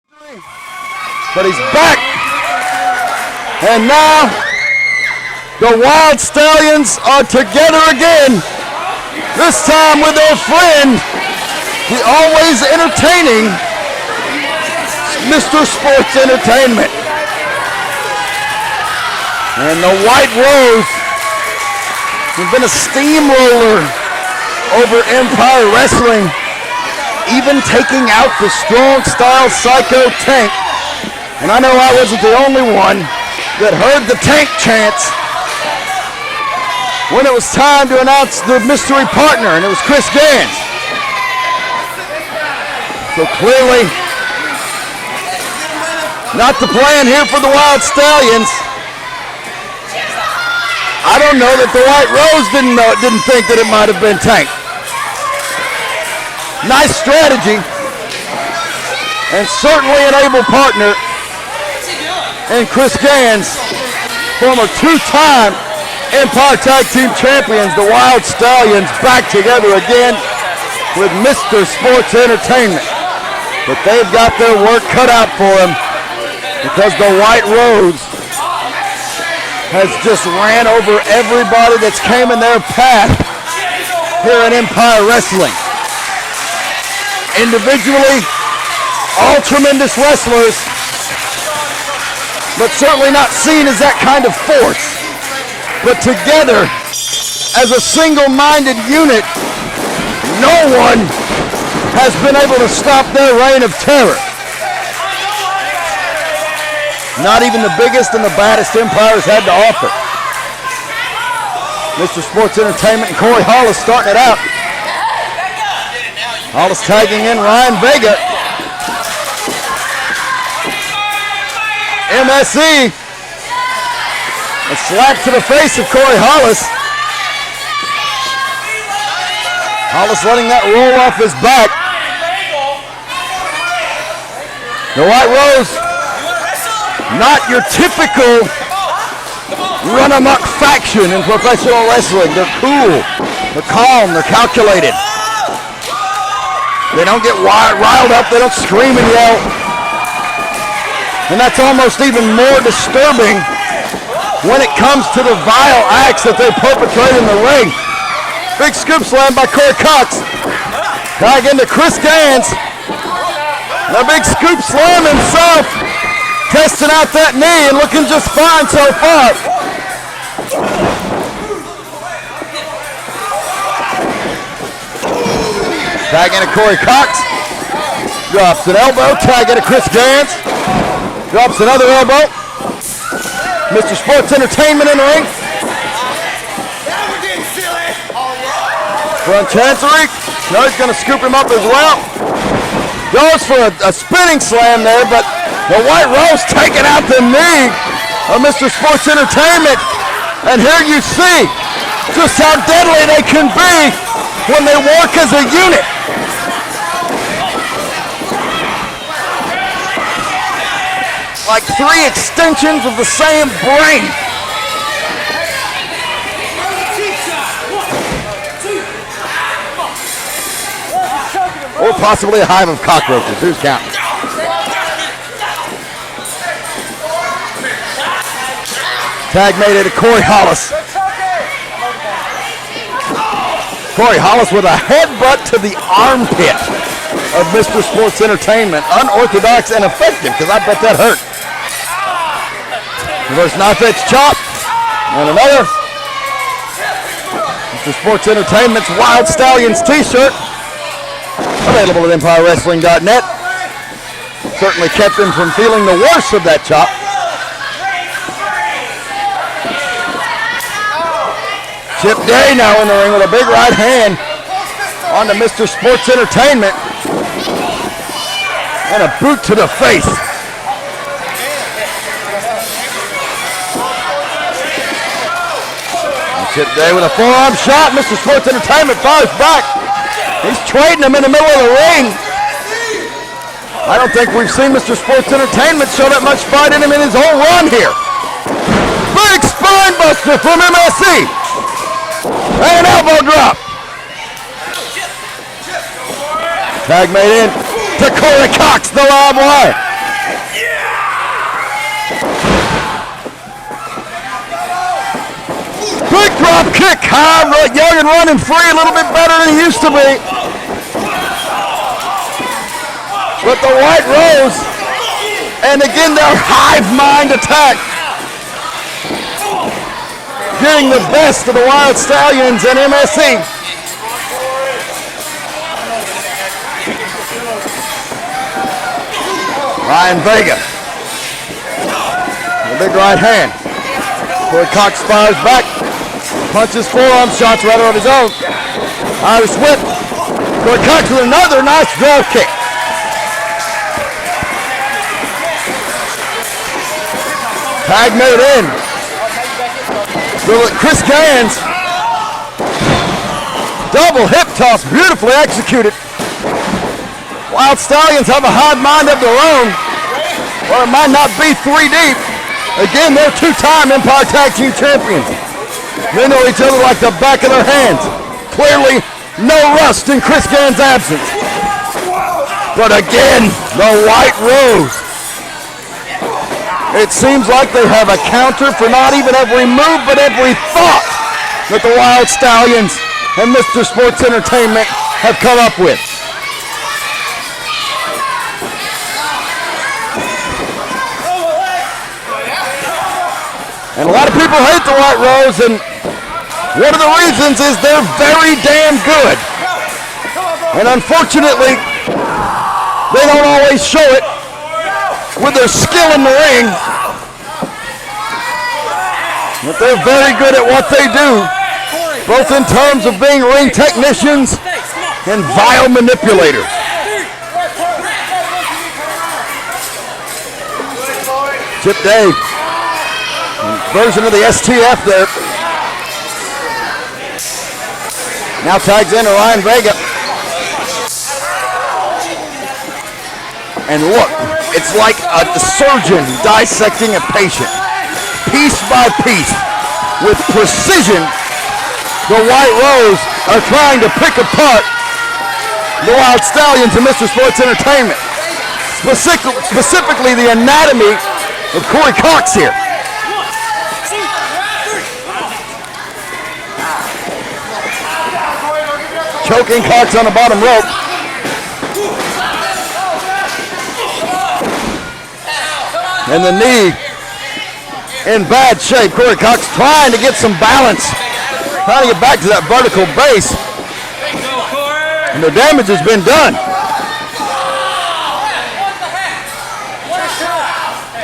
But he's back. And now the Wild Stallions are together again. This time with their friend, the always entertaining Mr. Sports Entertainment. And the White Rose has been a steamroller over Empire Wrestling, even taking out the Strong Style Psycho Tank. And I know I wasn't the only one that heard the Tank chants when it was time to announce the mystery partner, and it was Chris Gans. So clearly, not the plan here for the Wild Stallions. I don't know that the White Rose didn't think that it might have been Tank. Nice strategy, and certainly an able partner. And Chris Gans, former two-time Empire Tag Team Champions, the Wild Stallions, back together again with Mr. Sports Entertainment. But they've got their work cut out for them because the White Rose has just ran over everybody that's came in their path here in Empire Wrestling. Individually, all tremendous wrestlers, but certainly not seen as that kind of force. But together, as a single-minded unit, no one has been able to stop their reign of terror. Not even the biggest and the baddest Empire's had to offer. Mr. Sports Entertainment and Corey Hollis starting it out. Hollis tagging in Ryan Vega. MSE. A slap to the face of Corey Hollis. Hollis letting that roll off his back. The White Rose, not your typical run-amok faction in professional wrestling. They're cool, they're calm, they're calculated. They don't get riled up, they don't scream and yell. And that's almost even more disturbing when it comes to the vile acts that they perpetrate in the ring. Big scoop slam by Corey Cox. Tag into Chris Gans. The big scoop slam himself. Testing out that knee and looking just fine so far. Tag into Corey Cox. Drops an elbow. Tag into Chris Gans. Drops another elbow. Mr. Sports Entertainment in the ring. Front chancery. No, he's going to scoop him up as well. Goes for a spinning slam there, but the White Rose taking out the knee of Mr. Sports Entertainment. And here you see just how deadly they can be when they work as a unit. Like three extensions of the same brain. Or possibly a hive of cockroaches. Who's counting? Tag made it to Corey Hollis. Corey Hollis with a headbutt to the armpit of Mr. Sports Entertainment. Unorthodox and effective, because I bet that hurt. Reverse knife edge chop. And another. Mr. Sports Entertainment's Wild Stallions t-shirt. Available at EmpireWrestling.net. Certainly kept him from feeling the worst of that chop. Chip Day now in the ring with a big right hand onto Mr. Sports Entertainment. And a boot to the face. And Chip Day with a forearm shot. Mr. Sports Entertainment fires back. He's trading him in the middle of the ring. I don't think we've seen Mr. Sports Entertainment show that much fight in him in his whole run here. Big spine buster from MSE. And an elbow drop. Tag made in to Corey Cox, the live wire. Quick drop kick. Young and running free a little bit better than he used to be. But the White Rose, and again their hive mind attack, getting the best of the Wild Stallions and MSC. Ryan Vega, the big right hand. Corey Cox fires back, punches forearm shots right on his own. Irish whip. Corey Cox with another nice draw kick. Tag made in. Chris Gans. Double hip toss, beautifully executed. Wild Stallions have a hard mind of their own. Or it might not be 3 deep. Again, they're 2-time Empire Tag Team Champions. They know each other like the back of their hands. Clearly, no rust in Chris Gans' absence. But again, the White Rose. It seems like they have a counter for not even every move, but every thought that the Wild Stallions and Mr. Sports Entertainment have come up with. And a lot of people hate the White Rose, and one of the reasons is they're very damn good. And unfortunately, they don't always show it with their skill in the ring. But they're very good at what they do, both in terms of being ring technicians and vile manipulators. Chip Day, version of the STF there. Now tags in to Ryan Vega. And look, it's like a surgeon dissecting a patient. Piece by piece, with precision, the White Rose are trying to pick apart the Wild Stallions and Mr. Sports Entertainment. Specifically the anatomy of Corey Cox here. Choking Cox on the bottom rope. And the knee in bad shape. Corey Cox trying to get some balance. Trying to get back to that vertical base. And the damage has been done.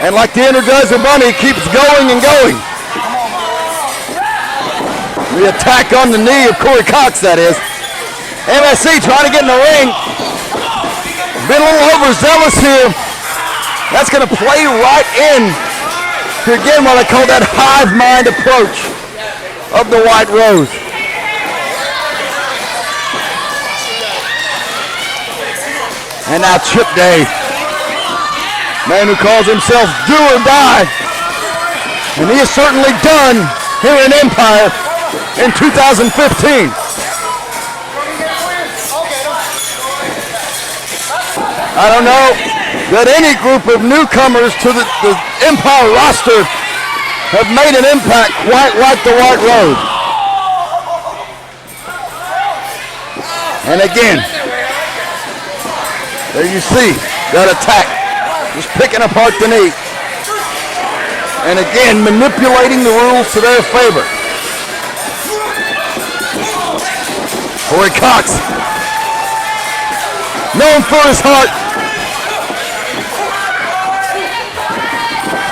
And like the Energizer Bunny, keeps going and going. The attack on the knee of Corey Cox, that is. MSC trying to get in the ring. Been a little overzealous here. That's going to play right in to, again, what I call that hive mind approach of the White Rose. And now Chip Day, man who calls himself do or die. And he is certainly done here in Empire in 2015. I don't know that any group of newcomers to the Empire roster have made an impact quite like the White Rose. And again, there you see that attack, just picking apart the knee. And again, manipulating the rules to their favor. Corey Cox, known for his heart,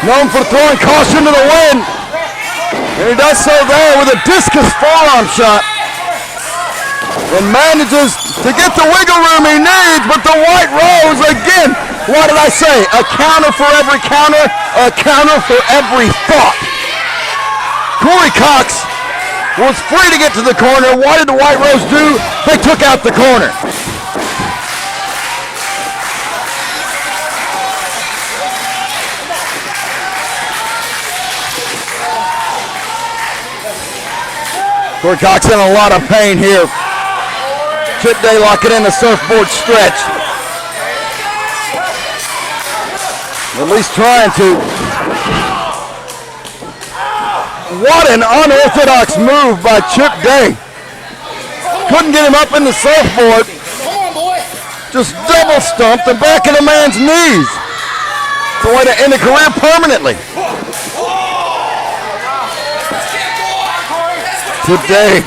known for throwing caution to the wind, and he does so there with a discus forearm shot, and manages to get the wiggle room he needs. But the White Rose, again, what did I say? A counter for every counter, a counter for every thought. Corey Cox was free to get to the corner. What did the White Rose do? They took out the corner. Corey Cox in a lot of pain here. Chip Day locking in the surfboard stretch. At least trying to What an unorthodox move by Chip Day. Couldn't get him up in the surfboard. Just double stumped the back of the man's knees. It's a way to end a career permanently. Today,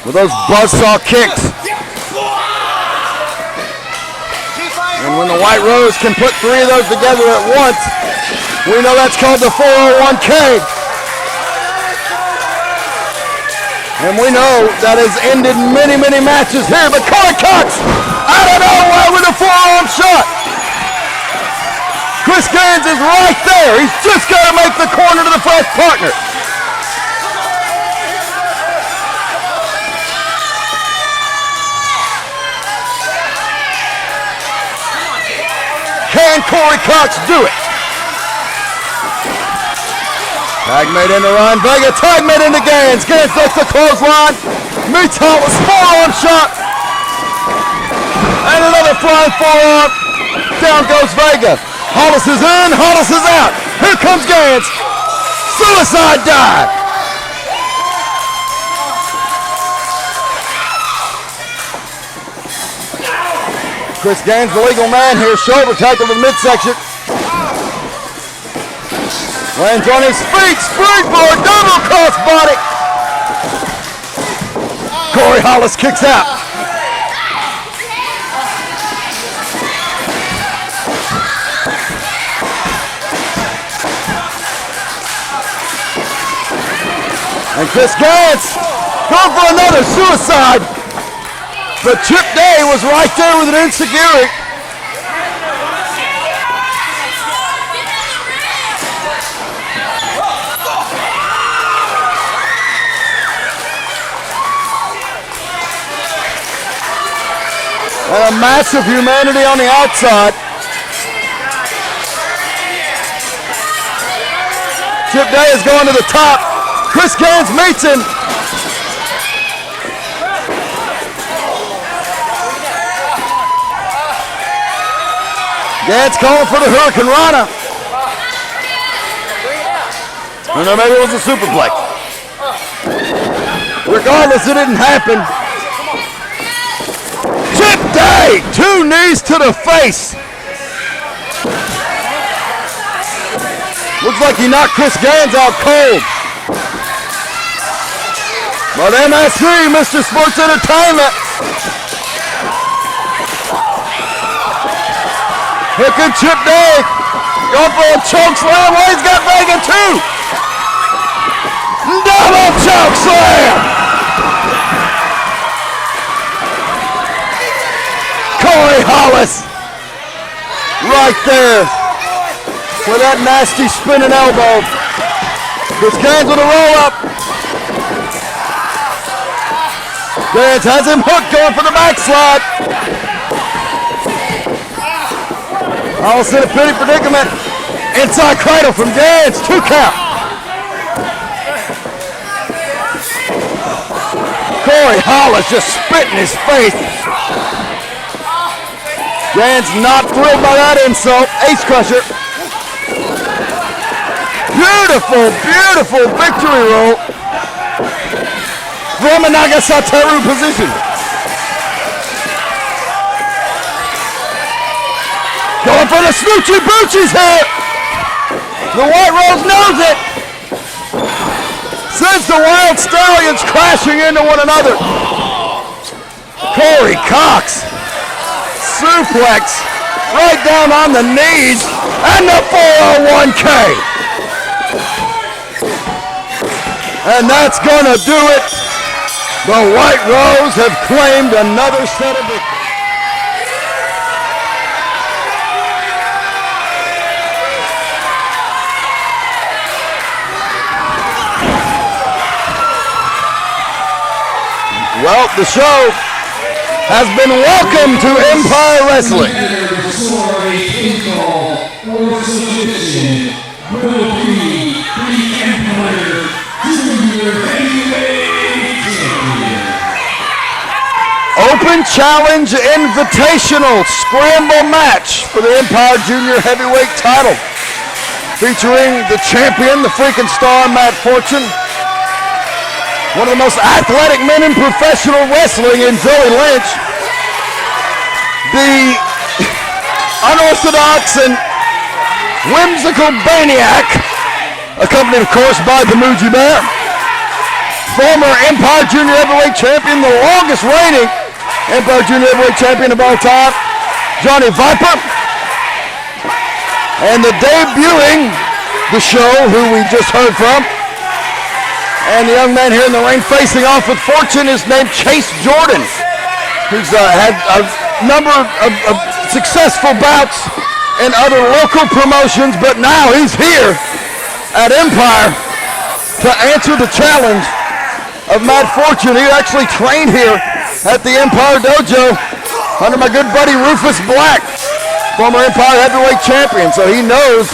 with those buzzsaw kicks. And when the White Rose can put 3 of those together at once, we know that's called the 401k. And we know that has ended many, many matches here. But Corey Cox, out of nowhere with a forearm shot. Chris Gaines is right there. He's just got to make the corner to the fresh partner. Can Corey Cox do it? Tag made into Ryan Vega, tag made into Gaines. Gaines takes the clothesline, meets Hollis, forearm shot. And another flying forearm. Down goes Vega. Hollis is in, Hollis is out. Here comes Gaines. Suicide dive. Chris Gaines, the legal man here, shoulder tackle to the midsection. Lands on his feet, springboard, double cross body. Corey Hollis kicks out. And Chris Gaines going for another suicide. But Chip Day was right there with an enziguri. And a massive humanity on the outside. Chip Day is going to the top. Chris Gaines meets him. Gaines calling for the Hurricane Rana. Or no, maybe it was a superplex. Regardless, it didn't happen. Chip Day, 2 knees to the face. Looks like he knocked Chris Gaines out cold. But MSC, Mr. Sports Entertainment. Here comes Chip Day. Going for a choke slam. Well, he's got Vega too. Double choke slam. Corey Hollis. Right there. With that nasty spinning elbow. Chris Gaines with a roll up. Gaines has him hooked, going for the backslide. Hollis in a pretty predicament. Inside cradle from Gaines, 2 count. Corey Hollis just spit in his face. Gaines not thrilled by that insult. Ace crusher. Beautiful, beautiful victory roll from a Nagasateru position. Going for the Smoochie Boochies here. The White Rose knows it. Sends the Wild Stallions crashing into one another. Corey Cox. Suplex right down on the knees. And the 401k. And that's gonna do it. The White Rose have claimed another set of victories. Well, the show has been welcomed to Empire Wrestling. Open Challenge Invitational Scramble match for the Empire Junior Heavyweight title. featuring the champion, the freaking star, Matt Fortune. One of the most athletic men in professional wrestling in Joey Lynch. The unorthodox and whimsical Baniac, accompanied, of course, by the Muji Bear. Former Empire Junior Heavyweight Champion, the longest reigning Empire Junior Heavyweight Champion of all time, Johnny Viper. And the debuting the show, who we just heard from, and the young man here in the ring facing off with Fortune is named Chase Jordan, who's had a number of successful bouts in other local promotions, but now he's here at Empire to answer the challenge of Matt Fortune. He actually trained here at the Empire Dojo under my good buddy Rufus Black, former Empire Heavyweight Champion. So he knows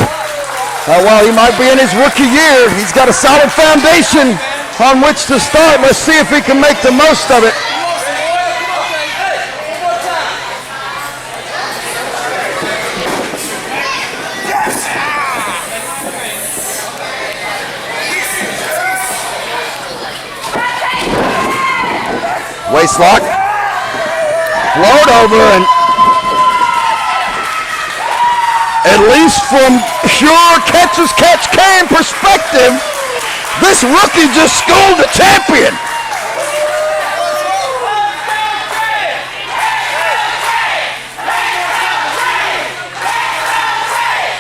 while he might be in his rookie year, he's got a solid foundation on which to start. Let's see if he can make the most of it. Waistlock, float over, and at least from pure catch-as-catch-can perspective, this rookie just schooled the champion.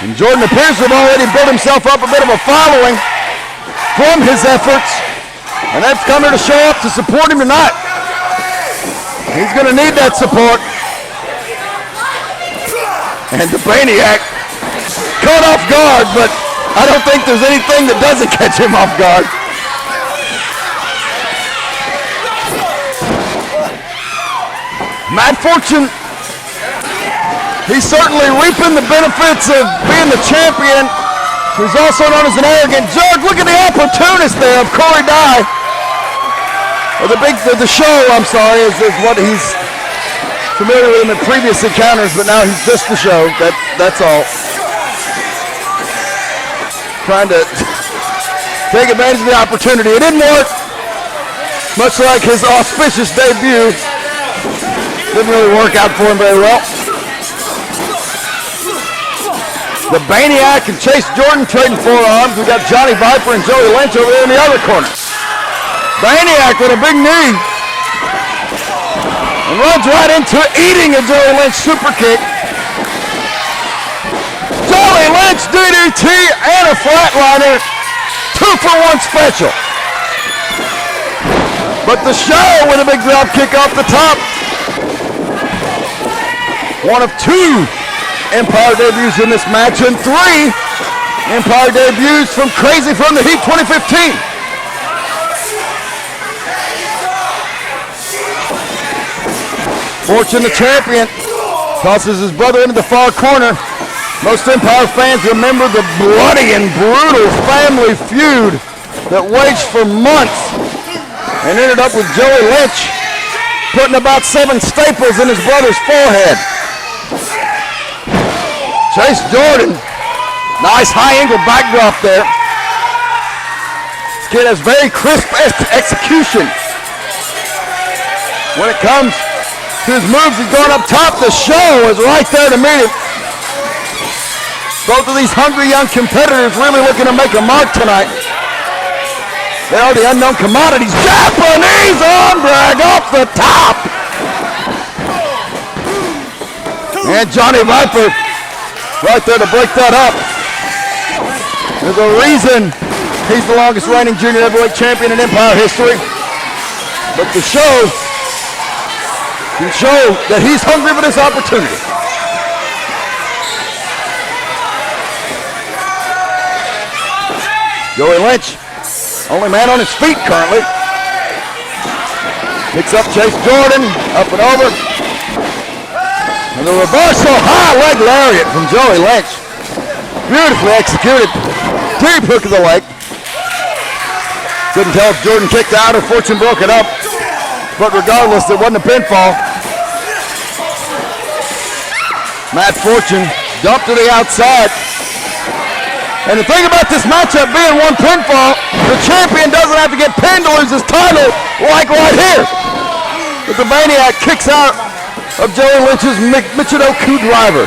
And Jordan appears to have already built himself up a bit of a following from his efforts, and that's coming to show up to support him tonight. He's going to need that support. And the Baniac caught off guard, but I don't think there's anything that doesn't catch him off guard. Matt Fortune, he's certainly reaping the benefits of being the champion. He's also known as an arrogant judge. Look at the opportunist there of Corey Dye. The show, I'm sorry, is what he's familiar with him in previous encounters, but now he's just the show. That's all. Trying to take advantage of the opportunity. It didn't work. Much like his auspicious debut. Didn't really work out for him very well. The Baniac and Chase Jordan trading forearms. We got Johnny Viper and Joey Lynch over there in the other corner. Baniac with a big knee. And runs right into eating a Joey Lynch super kick. Joey Lynch DDT and a flatliner. 2-for-1 special. But the show with a big drop kick off the top. One of 2 Empire debuts in this match, and 3 Empire debuts from Crazy from the Heat 2015. Fortune, the champion, tosses his brother into the far corner. Most Empire fans remember the bloody and brutal family feud that waged for months and ended up with Joey Lynch putting about 7 staples in his brother's forehead. Chase Jordan, nice high angle backdrop there. This kid has very crisp execution. When it comes to his moves, he's going up top. The show is right there to meet him. Both of these hungry young competitors really looking to make a mark tonight. They are the unknown commodities. Japanese arm drag off the top. And Johnny Viper right there to break that up. There's a reason he's the longest reigning junior heavyweight champion in Empire history. But the show can show that he's hungry for this opportunity. Joey Lynch, only man on his feet currently. Picks up Chase Jordan, up and over. And the reversal high leg lariat from Joey Lynch. Beautifully executed. Deep hook of the leg. Couldn't tell if Jordan kicked out or Fortune broke it up. But regardless, it wasn't a pinfall. Matt Fortune dumped to the outside. And the thing about this matchup being one pinfall, the champion doesn't have to get pinned to lose his title like right here. But the Maniac kicks out of Joey Lynch's Michinoku driver.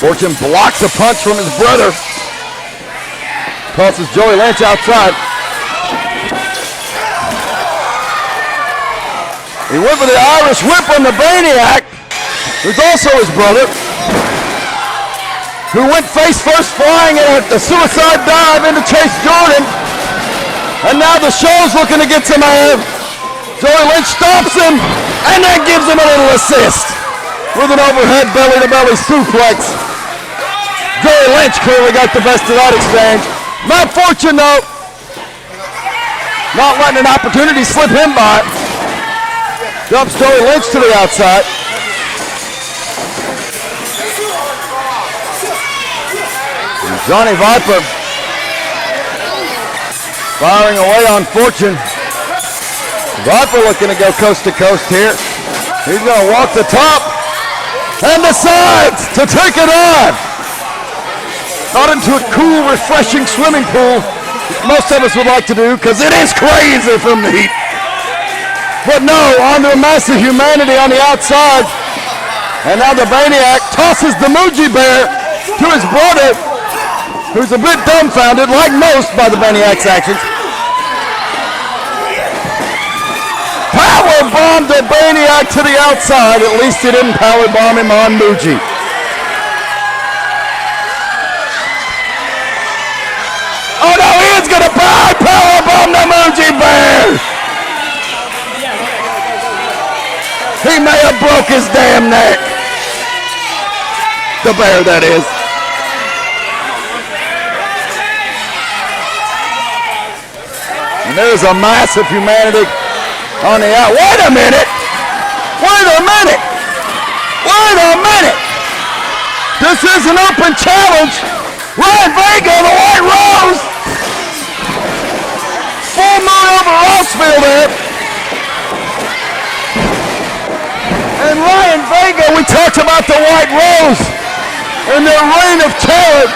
Fortune blocks a punch from his brother. Tosses Joey Lynch outside. He went for the Irish whip on the Maniac, who's also his brother, who went face first flying at the suicide dive into Chase Jordan. And now the show's looking to get some air. Joey Lynch stops him and then gives him a little assist with an overhead belly-to-belly suplex. Joey Lynch clearly got the best of that exchange. Matt Fortune, though, not letting an opportunity slip him by. Dumps Joey Lynch to the outside. And Johnny Viper firing away on Fortune. Viper looking to go coast to coast here. He's going to walk the top and the sides to take it on. Not into a cool, refreshing swimming pool, which most of us would like to do because it is crazy from the heat. But no, onto a massive humanity on the outside. And now the Maniac tosses the Muji Bear to his brother, who's a bit dumbfounded, like most, by the Maniac's actions. Power bombed the Maniac to the outside. At least he didn't power bomb him on Muji. Oh no, he is gonna power bomb the Muji Bear. He may have broke his damn neck. The Bear, that is. And there's a massive humanity on the out. Wait a minute. Wait a minute. Wait a minute. This is an open challenge. Ryan Vega, the White Rose. Full moon over Rossville there. And Ryan Vega, we talked about the White Rose and their reign of terror.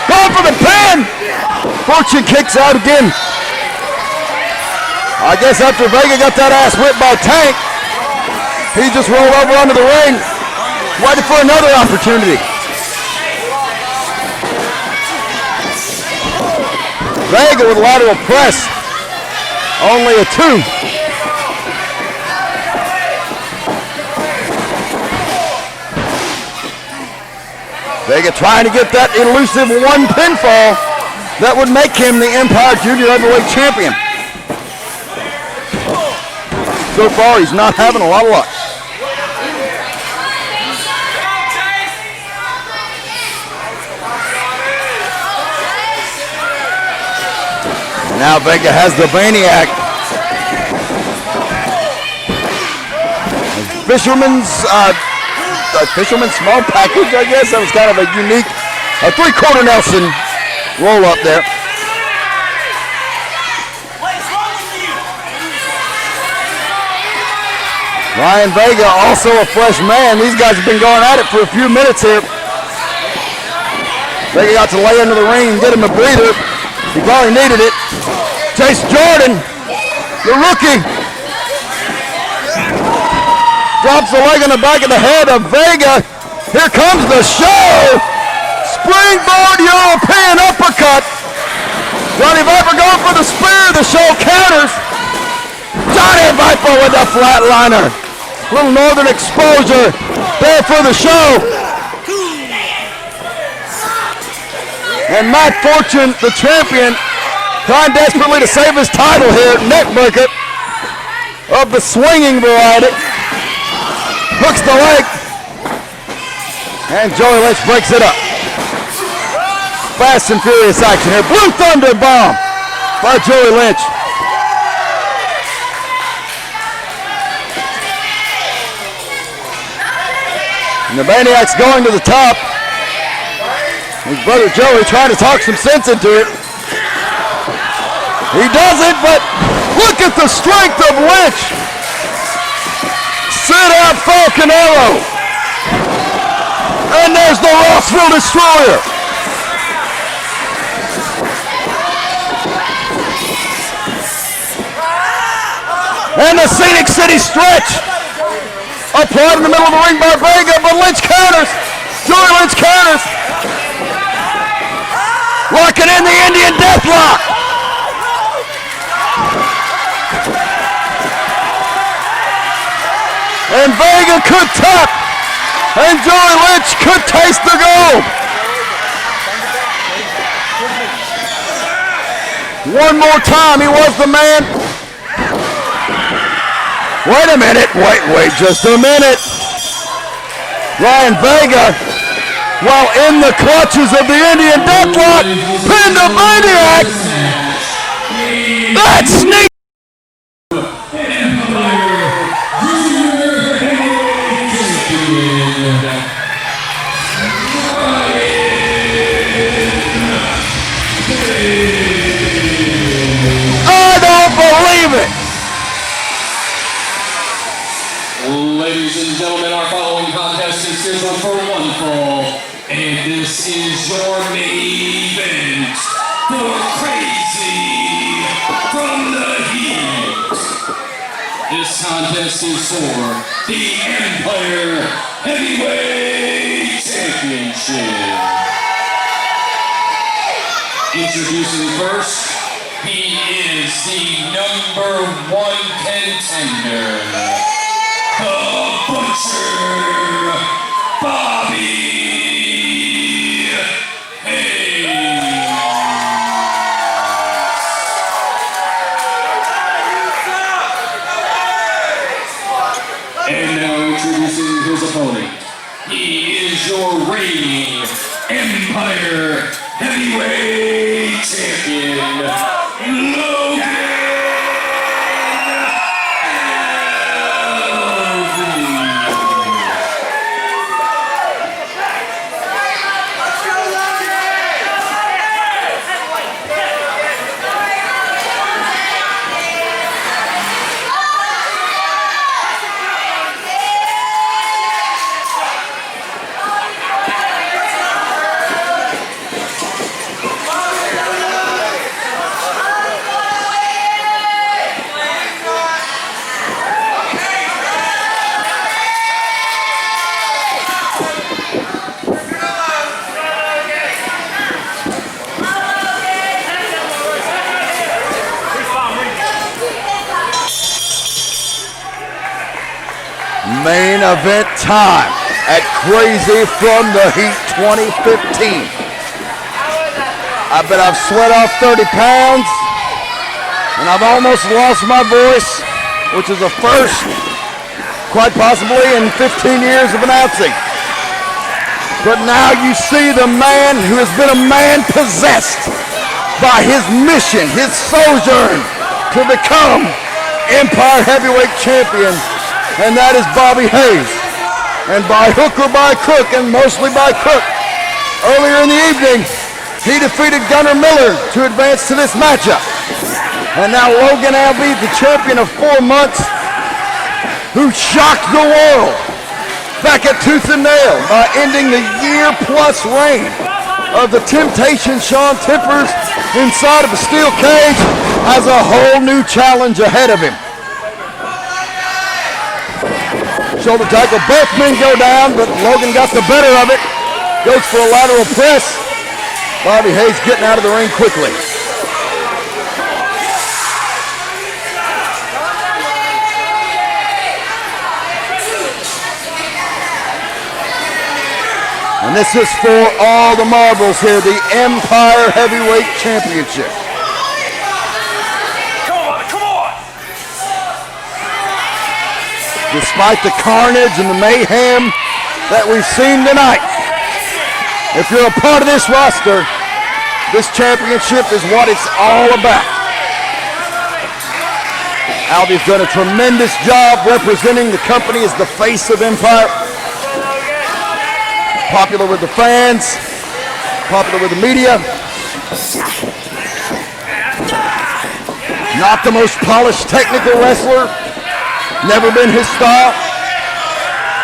Going for the pin. Fortune kicks out again. I guess after Vega got that ass whipped by Tank, he just rolled over onto the ring, waiting for another opportunity. Vega with lateral press. Only a 2. Vega trying to get that elusive one pinfall that would make him the Empire Junior Heavyweight Champion. So far, he's not having a lot of luck. And now Vega has the Maniac. Fisherman's small package, I guess. That was kind of a unique, a 3/4 Nelson roll up there. Ryan Vega, also a fresh man. These guys have been going at it for a few minutes here. Vega got to lay into the ring and get him a breather. He probably needed it. Chase Jordan, the rookie, drops the leg on the back of the head of Vega. Here comes the show. Springboard European uppercut. Johnny Viper going for the spear. The show counters. Johnny Viper with the flatliner. Little northern exposure there for the show. And Matt Fortune, the champion, trying desperately to save his title here. Neckbreaker of the swinging variety. Hooks the leg. And Joey Lynch breaks it up. Fast and furious action here. Blue Thunder bomb by Joey Lynch. And the Maniac's going to the top. His brother Joey trying to talk some sense into it. He doesn't, but Look at the strength of Lynch. Sit out Falcon Arrow. And there's the Rossville Destroyer. And the Scenic City Stretch. Applied in the middle of the ring by Vega, but Lynch counters. Joey Lynch counters. Locking in the Indian Deathlock. And Vega could tap. And Joey Lynch could taste the gold. One more time, he was the man. Wait a minute, wait just a minute. Ryan Vega, while in the clutches of the Indian Deathlock, pinned a Maniac. That's sneaky. I don't believe it. Ladies and gentlemen, our following contest is scheduled for one fall, and this is your main event for Crazy from the Heat. This contest is for the Empire Heavyweight Championship. Introducing first, he is the #1 contender. The Butcher, Bobby Hayes. And now introducing his opponent. He is your reigning Empire Heavyweight Champion, Logan. Main event time at Crazy from the Heat 2015. I bet I've sweat off 30 pounds and I've almost lost my voice, which is a first, quite possibly in 15 years of announcing. But now you see the man who has been a man possessed by his mission, his sojourn to become Empire Heavyweight Champion. And that is Bobby Hayes. And by hook or by crook, and mostly by crook, earlier in the evening, he defeated Gunnar Miller to advance to this matchup. And now Logan Albee, the champion of 4 months, who shocked the world back at Tooth and Nail by ending the year-plus reign of the Temptation Sean Tippers inside of a steel cage, has a whole new challenge ahead of him. Shoulder tackle, both men go down, but Logan got the better of it. Goes for a lateral press. Bobby Hayes getting out of the ring quickly. And this is for all the marbles here, the Empire Heavyweight Championship. Despite the carnage and the mayhem that we've seen tonight, if you're a part of this roster, this championship is what it's all about. Albee's done a tremendous job representing the company as the face of Empire. Popular with the fans, popular with the media. Not the most polished technical wrestler. Never been his style.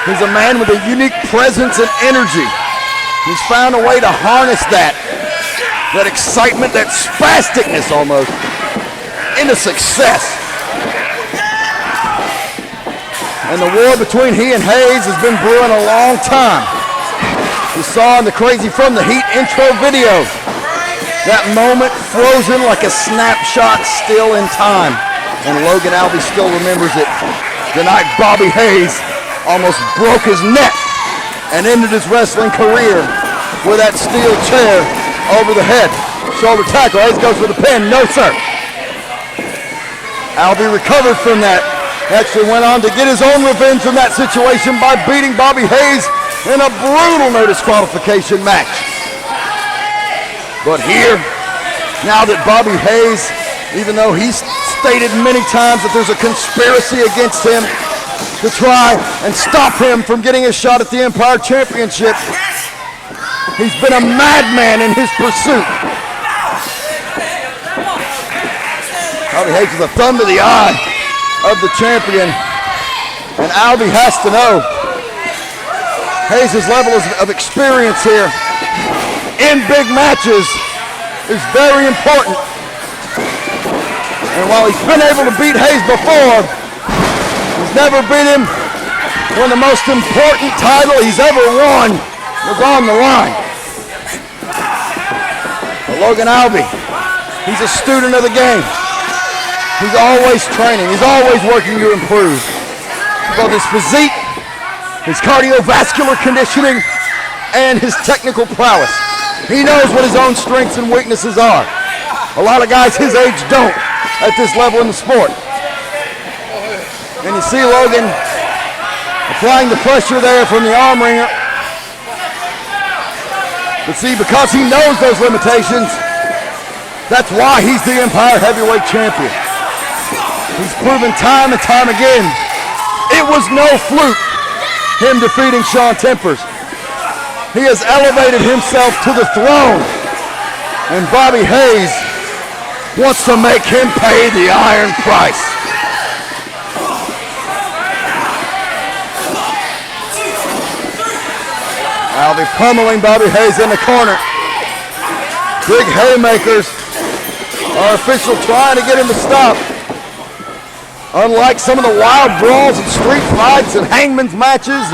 He's a man with a unique presence and energy. He's found a way to harness that excitement, that spasticness almost, into success. And the war between he and Hayes has been brewing a long time. You saw in the Crazy from the Heat intro video, that moment frozen like a snapshot still in time. And Logan Alvey still remembers it. The night Bobby Hayes almost broke his neck and ended his wrestling career with that steel chair over the head. Shoulder tackle, Hayes goes for the pin, no sir. Alvey recovered from that. Actually went on to get his own revenge from that situation by beating Bobby Hayes in a brutal no disqualification match. But here, now that Bobby Hayes, even though he's stated many times that there's a conspiracy against him to try and stop him from getting a shot at the Empire Championship, he's been a madman in his pursuit. Bobby Hayes with a thumb to the eye of the champion, and Alvey has to know Hayes' level of experience here in big matches is very important. And while he's been able to beat Hayes before, he's never beat him when the most important title he's ever won was on the line. But Logan Alvey, he's a student of the game. He's always training. He's always working to improve. Both his physique, his cardiovascular conditioning, and his technical prowess. He knows what his own strengths and weaknesses are. A lot of guys his age don't at this level in the sport. And you see Logan applying the pressure there from the arm wringer. But see, because he knows those limitations, that's why he's the Empire Heavyweight Champion. He's proven time and time again, it was no fluke, him defeating Shawn Tempers. He has elevated himself to the throne, and Bobby Hayes wants to make him pay the iron price. Alvey pummeling Bobby Hayes in the corner. Big haymakers. Our official trying to get him to stop. Unlike some of the wild brawls and street fights and hangman's matches,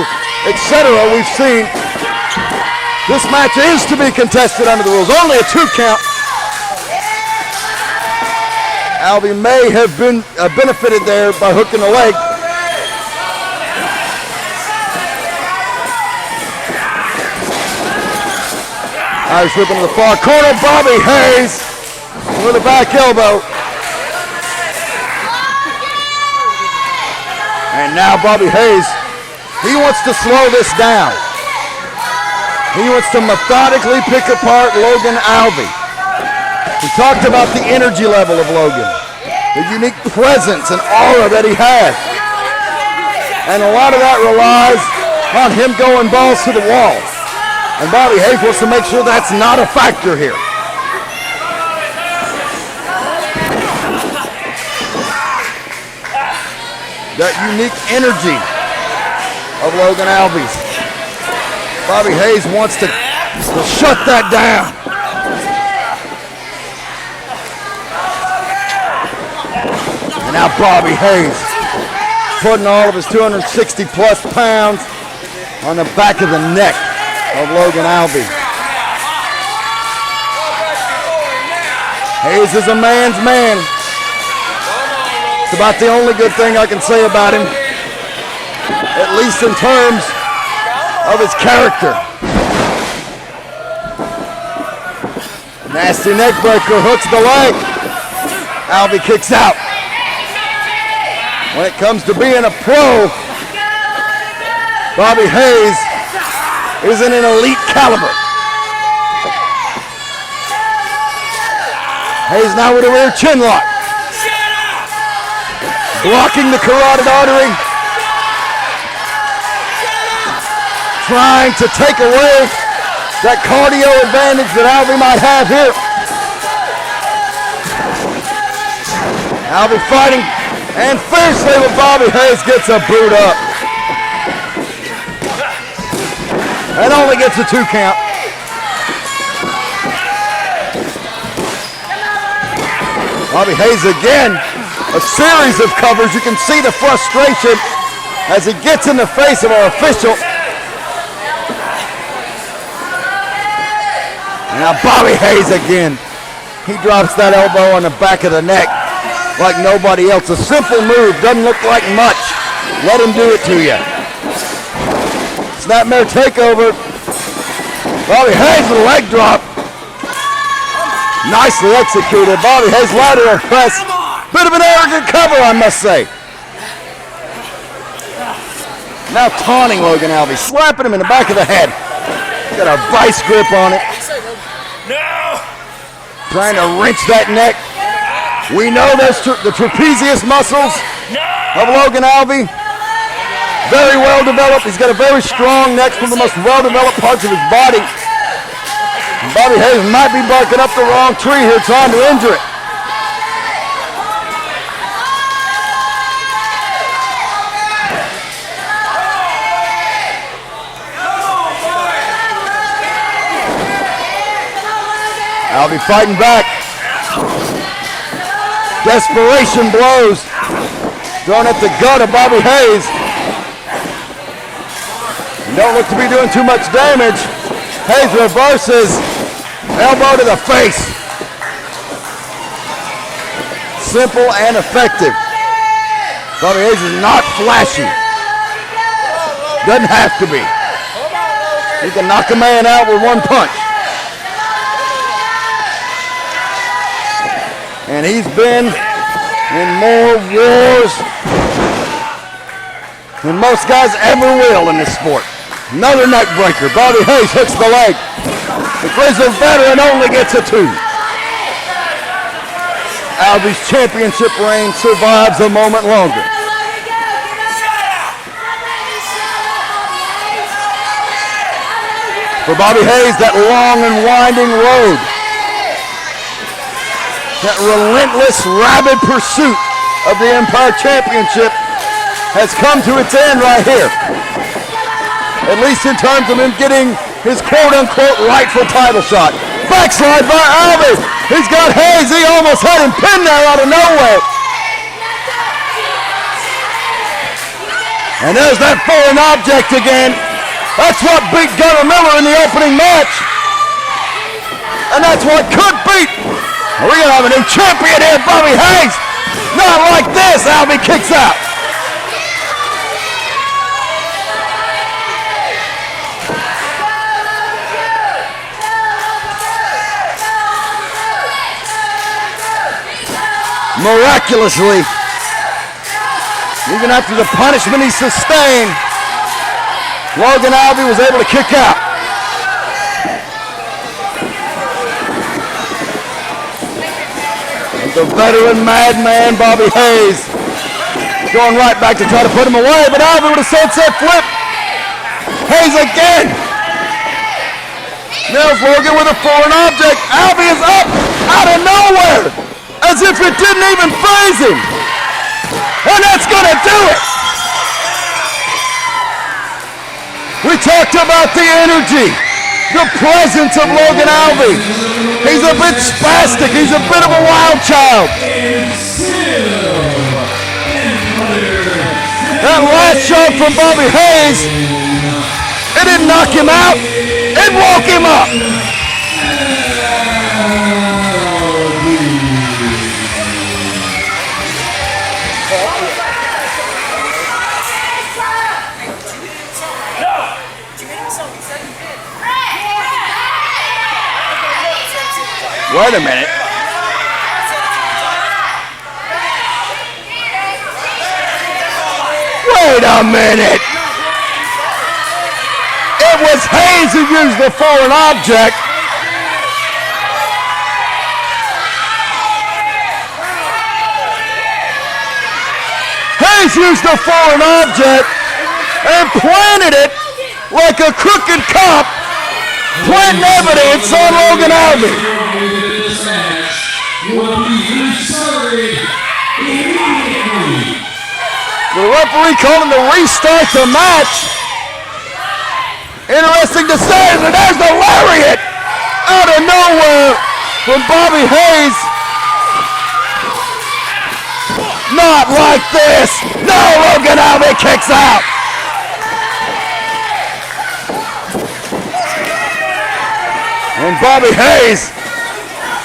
etc. we've seen, this match is to be contested under the rules. Only a 2 count. Alvey may have been benefited there by hooking the leg. Irish whip into the far corner. Bobby Hayes with a back elbow. And now Bobby Hayes, he wants to slow this down. He wants to methodically pick apart Logan Alvey. We talked about the energy level of Logan, the unique presence and aura that he has. And a lot of that relies on him going balls to the wall. And Bobby Hayes wants to make sure that's not a factor here. That unique energy of Logan Alvey. Bobby Hayes wants to shut that down. And now Bobby Hayes putting all of his 260 plus pounds on the back of the neck of Logan Alvey. Hayes is a man's man. It's about the only good thing I can say about him, at least in terms of his character. Nasty neck breaker, hooks the leg. Alvey kicks out. When it comes to being a pro, Bobby Hayes is in an elite caliber. Hayes now with a rear chin lock. Blocking the carotid artery. Trying to take away that cardio advantage that Alvey might have here. Alvey fighting and fiercely, but Bobby Hayes gets a boot up. And only gets a 2 count. Bobby Hayes again, a series of covers. You can see the frustration as he gets in the face of our official. Now Bobby Hayes again. He drops that elbow on the back of the neck like nobody else. A simple move, doesn't look like much. Let him do it to you. Snapmare takeover. Bobby Hayes with a leg drop. Nicely executed. Bobby Hayes lateral press. Bit of an arrogant cover, I must say. Now taunting Logan Alvey, slapping him in the back of the head. Got a vice grip on it. Trying to wrench that neck. We know there's the trapezius muscles of Logan Alvey. Very well developed. He's got a very strong neck, one of the most well-developed parts of his body. And Bobby Hayes might be barking up the wrong tree here, trying to injure it. Alvey fighting back. Desperation blows. Throwing at the gut of Bobby Hayes. Don't look to be doing too much damage. Hayes reverses. Elbow to the face. Simple and effective. Bobby Hayes is not flashy. Doesn't have to be. He can knock a man out with one punch. And he's been in more wars than most guys ever will in this sport. Another neck breaker. Bobby Hayes hooks the leg. The grizzled veteran only gets a 2. Alvey's championship reign survives a moment longer. For Bobby Hayes, that long and winding road, that relentless, rabid pursuit of the Empire Championship has come to its end right here. At least in terms of him getting his quote-unquote rightful title shot. Backslide by Alvey. He's got Hayes. He almost had him pinned there out of nowhere. And there's that foreign object again. That's what beat Gunnar Miller in the opening match. And that's what could beat. We're going to have a new champion here, Bobby Hayes. Not like this. Alvey kicks out. Miraculously, even after the punishment he sustained, Logan Alvey was able to kick out. The veteran madman Bobby Hayes going right back to try to put him away, but Alvey with a sunset flip. Hayes again. Nails Logan with a foreign object. Alvey is up out of nowhere as if it didn't even faze him. And that's going to do it. We talked about the energy, the presence of Logan Alvey. He's a bit spastic. He's a bit of a wild child. That last shot from Bobby Hayes, it didn't knock him out. It woke him up. Wait a minute. Wait a minute. It was Hayes who used the foreign object. Hayes used the foreign object and planted it like a crooked cop, planting evidence on Logan Alvey. This match will be restarted immediately. The referee calling to restart the match. Interesting to say that there's the lariat out of nowhere from Bobby Hayes. Not like this. No, Logan Albee kicks out. And Bobby Hayes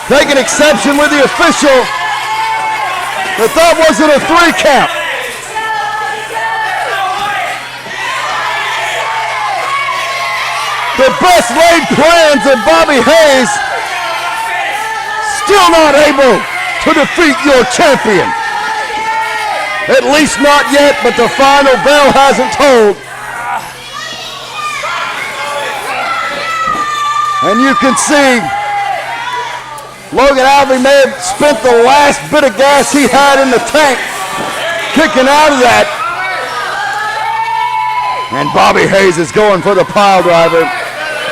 taking exception with the official that that wasn't a 3 count. The best laid plans of Bobby Hayes still not able to defeat your champion. At least not yet, but the final bell hasn't tolled. And you can see Logan Albee may have spent the last bit of gas he had in the tank kicking out of that. And Bobby Hayes is going for the pile driver.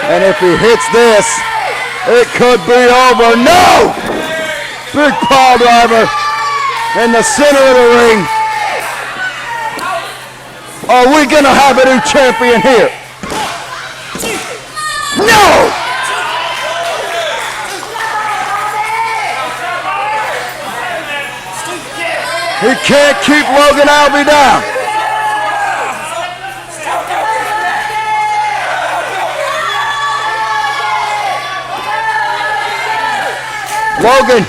And if he hits this, it could be over. No! Big pile driver in the center of the ring. Are we gonna have a new champion here? No! He can't keep Logan Albee down. Logan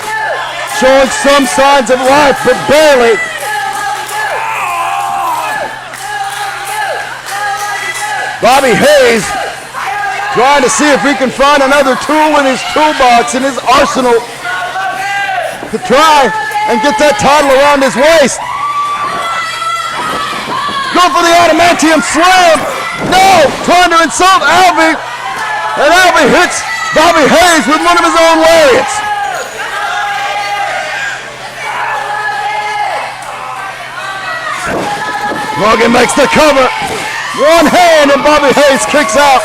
showing some signs of life, but barely. Bobby Hayes trying to see if he can find another tool in his toolbox, in his arsenal, to try and get that title around his waist. Go for the adamantium slam. No, trying to insult Albee. And Albee hits Bobby Hayes with one of his own lariats. Logan makes the cover. One hand and Bobby Hayes kicks out.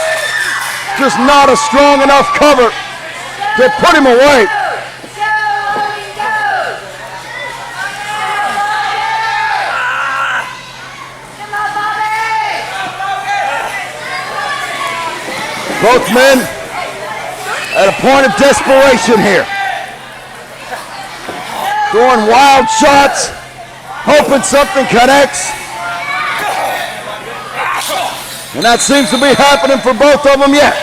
Just not a strong enough cover to put him away. Both men at a point of desperation here. Throwing wild shots, hoping something connects. And that seems to be happening for both of them yet.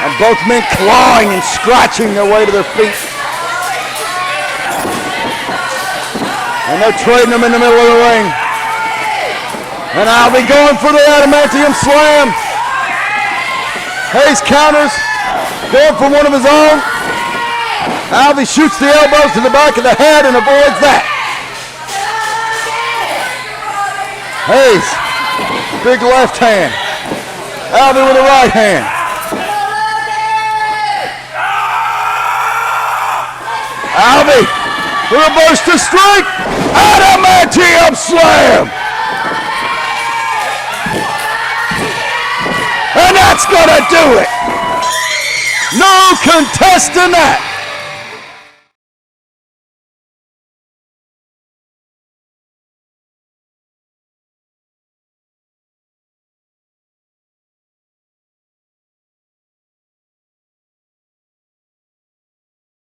And both men clawing and scratching their way to their feet. And they're trading them in the middle of the ring. And Albee going for the adamantium slam. Hayes counters, going for one of his own. Albee shoots the elbows to the back of the head and avoids that. Hayes, big left hand. Albee with the right hand. Albee with a burst of strength. Adamantium slam. And that's gonna do it. No contesting that.